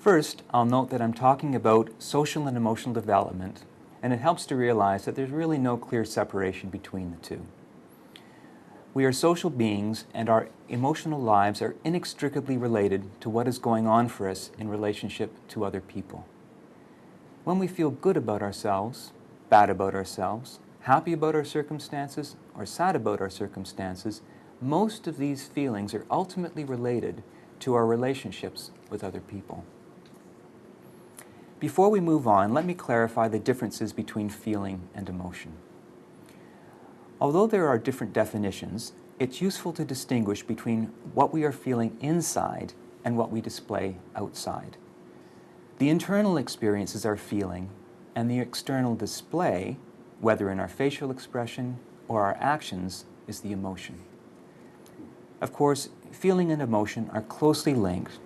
First, I'll note that I'm talking about social and emotional development, and it helps to realize that there's really no clear separation between the two. We are social beings, and our emotional lives are inextricably related to what is going on for us in relationship to other people. When we feel good about ourselves, bad about ourselves, happy about our circumstances, or sad about our circumstances, most of these feelings are ultimately related to our relationships with other people. Before we move on, let me clarify the differences between feeling and emotion. Although there are different definitions, it's useful to distinguish between what we are feeling inside and what we display outside. The internal experience is our feeling, and the external display, whether in our facial expression or our actions, is the emotion. Of course, feeling and emotion are closely linked,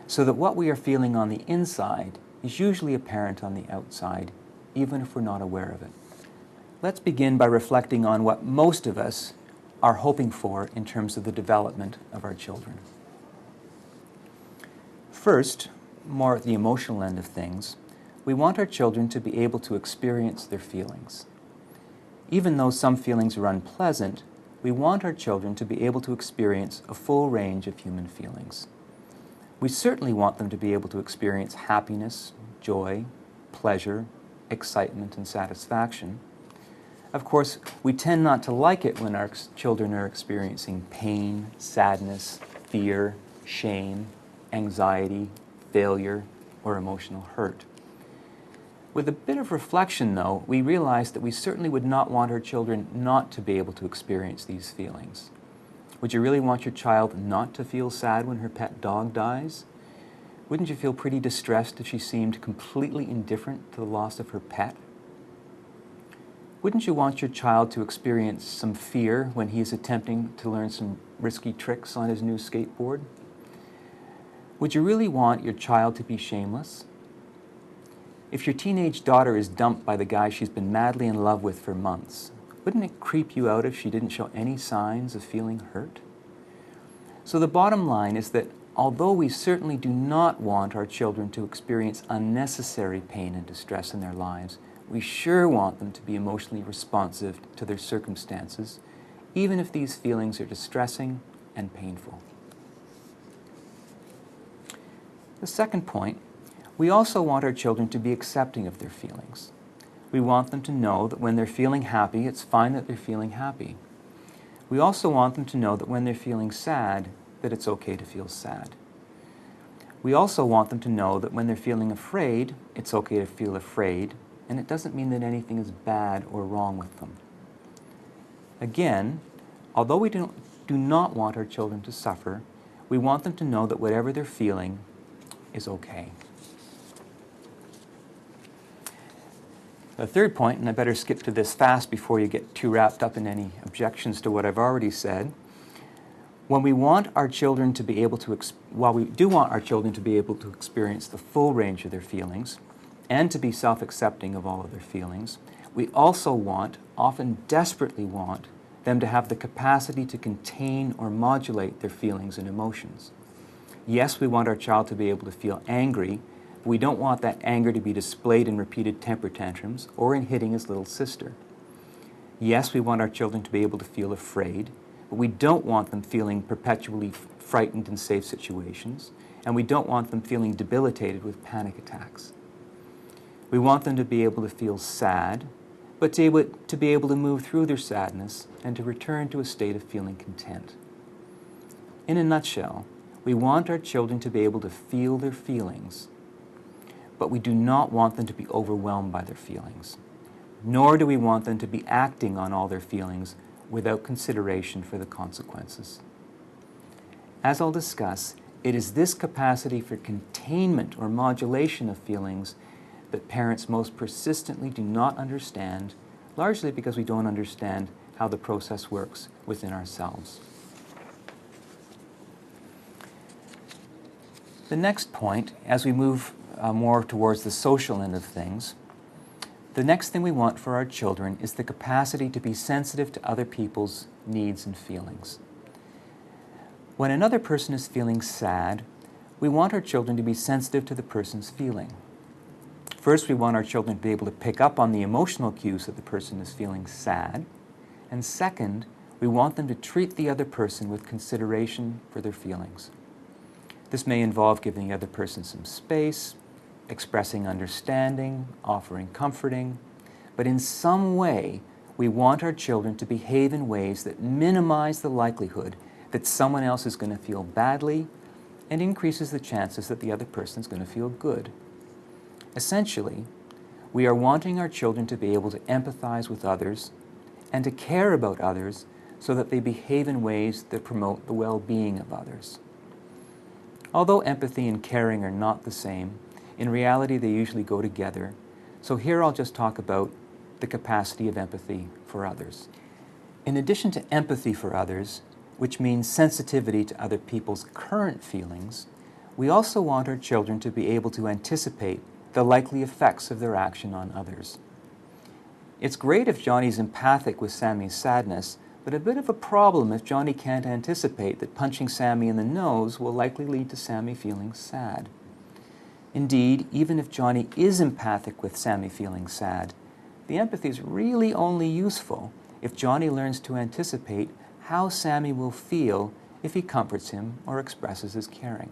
so that what we are feeling on the inside is usually apparent on the outside, even if we're not aware of it. Let's begin by reflecting on what most of us are hoping for in terms of the development of our children. First, more at the emotional end of things, we want our children to be able to experience their feelings. Even though some feelings are unpleasant, we want our children to be able to experience a full range of human feelings. We certainly want them to be able to experience happiness, joy, pleasure, excitement, and satisfaction. Of course, we tend not to like it when our children are experiencing pain, sadness, fear, shame, anxiety, failure, or emotional hurt. With a bit of reflection, though, we realize that we certainly would not want our children not to be able to experience these feelings. Would you really want your child not to feel sad when her pet dog dies? Wouldn't you feel pretty distressed if she seemed completely indifferent to the loss of her pet? Wouldn't you want your child to experience some fear when he is attempting to learn some risky tricks on his new skateboard? Would you really want your child to be shameless? If your teenage daughter is dumped by the guy she's been madly in love with for months, wouldn't it creep you out if she didn't show any signs of feeling hurt? So the bottom line is that although we certainly do not want our children to experience unnecessary pain and distress in their lives, we sure want them to be emotionally responsive to their circumstances, even if these feelings are distressing and painful. The second point, we also want our children to be accepting of their feelings. We want them to know that when they're feeling happy, it's fine that they're feeling happy. We also want them to know that when they're feeling sad, that it's okay to feel sad. We also want them to know that when they're feeling afraid, it's okay to feel afraid, and it doesn't mean that anything is bad or wrong with them. Again, although we do not want our children to suffer, we want them to know that whatever they're feeling is okay. The third point, and I better skip to this fast before you get too wrapped up in any objections to what I've already said. When we want our children to be able to, while we do want our children to be able to experience the full range of their feelings and to be self-accepting of all of their feelings, we also want, often desperately want, them to have the capacity to contain or modulate their feelings and emotions. Yes, we want our child to be able to feel angry, but we don't want that anger to be displayed in repeated temper tantrums or in hitting his little sister. Yes, we want our children to be able to feel afraid, but we don't want them feeling perpetually frightened in safe situations, and we don't want them feeling debilitated with panic attacks. We want them to be able to feel sad, but to be able to move through their sadness and to return to a state of feeling content. In a nutshell, we want our children to be able to feel their feelings, but we do not want them to be overwhelmed by their feelings, nor do we want them to be acting on all their feelings without consideration for the consequences. As I'll discuss, it is this capacity for containment or modulation of feelings that parents most persistently do not understand, largely because we don't understand how the process works within ourselves. The next point, as we move more towards the social end of things, the next thing we want for our children is the capacity to be sensitive to other people's needs and feelings. When another person is feeling sad, we want our children to be sensitive to the person's feeling. First, we want our children to be able to pick up on the emotional cues that the person is feeling sad. And second, we want them to treat the other person with consideration for their feelings. This may involve giving the other person some space, expressing understanding, offering comforting, but in some way, we want our children to behave in ways that minimize the likelihood that someone else is going to feel badly and increases the chances that the other person is going to feel good. Essentially, we are wanting our children to be able to empathize with others and to care about others so that they behave in ways that promote the well-being of others. Although empathy and caring are not the same, in reality they usually go together. So here I'll just talk about the capacity of empathy for others. In addition to empathy for others, which means sensitivity to other people's current feelings, we also want our children to be able to anticipate the likely effects of their action on others. It's great if Johnny's empathic with Sammy's sadness, but a bit of a problem if Johnny can't anticipate that punching Sammy in the nose will likely lead to Sammy feeling sad. Indeed, even if Johnny is empathic with Sammy feeling sad, the empathy is really only useful if Johnny learns to anticipate how Sammy will feel if he comforts him or expresses his caring.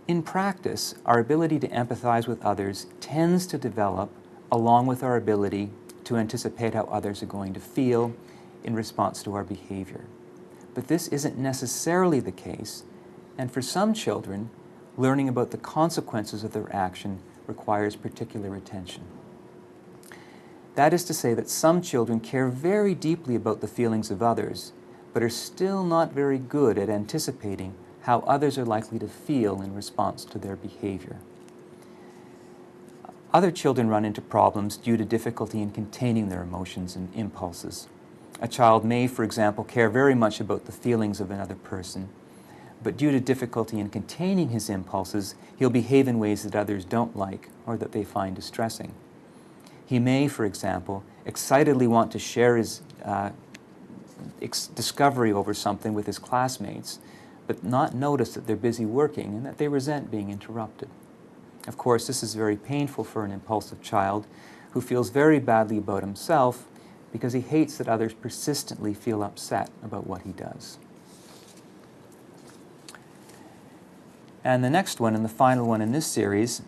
In practice, our ability to empathize with others tends to develop along with our ability to anticipate how others are going to feel in response to our behavior. But this isn't necessarily the case, and for some children, learning about the consequences of their action requires particular attention. That is to say that some children care very deeply about the feelings of others, but are still not very good at anticipating how others are likely to feel in response to their behavior. Other children run into problems due to difficulty in containing their emotions and impulses. A child may, for example, care very much about the feelings of another person, but due to difficulty in containing his impulses, he'll behave in ways that others don't like or that they find distressing. He may, for example, excitedly want to share his discovery over something with his classmates, but not notice that they're busy working and that they resent being interrupted. Of course, this is very painful for an impulsive child who feels very badly about himself because he hates that others persistently feel upset about what he does. And the next one, and the final one in this series,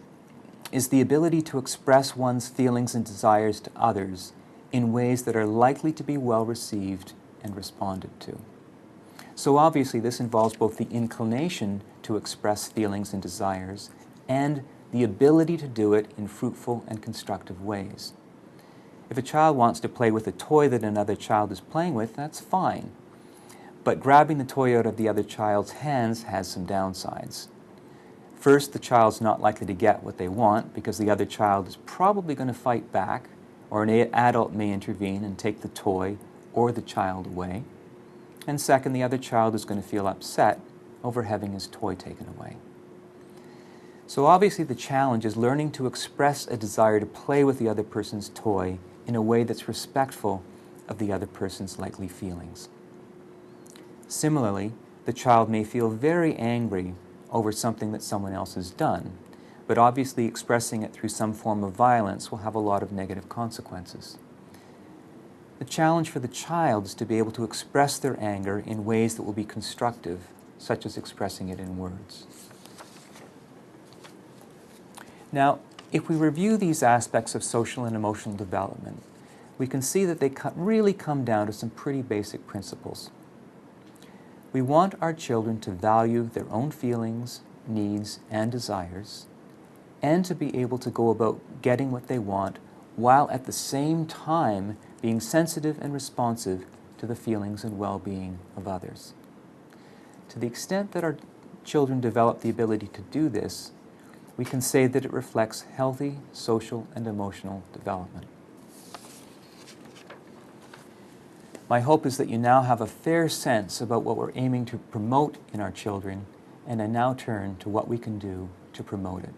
is the ability to express one's feelings and desires to others in ways that are likely to be well received and responded to. So obviously this involves both the inclination to express feelings and desires and the ability to do it in fruitful and constructive ways. If a child wants to play with a toy that another child is playing with, that's fine. But grabbing the toy out of the other child's hands has some downsides. First, the child's not likely to get what they want because the other child is probably going to fight back, or an adult may intervene and take the toy or the child away. And second, the other child is going to feel upset over having his toy taken away. So obviously the challenge is learning to express a desire to play with the other person's toy in a way that's respectful of the other person's likely feelings. Similarly, the child may feel very angry over something that someone else has done, but obviously expressing it through some form of violence will have a lot of negative consequences. The challenge for the child is to be able to express their anger in ways that will be constructive, such as expressing it in words. Now, if we review these aspects of social and emotional development, we can see that they really come down to some pretty basic principles. We want our children to value their own feelings, needs, and desires, and to be able to go about getting what they want while at the same time being sensitive and responsive to the feelings and well-being of others. To the extent that our children develop the ability to do this, we can say that it reflects healthy social and emotional development. My hope is that you now have a fair sense about what we're aiming to promote in our children, and I now turn to what we can do to promote it.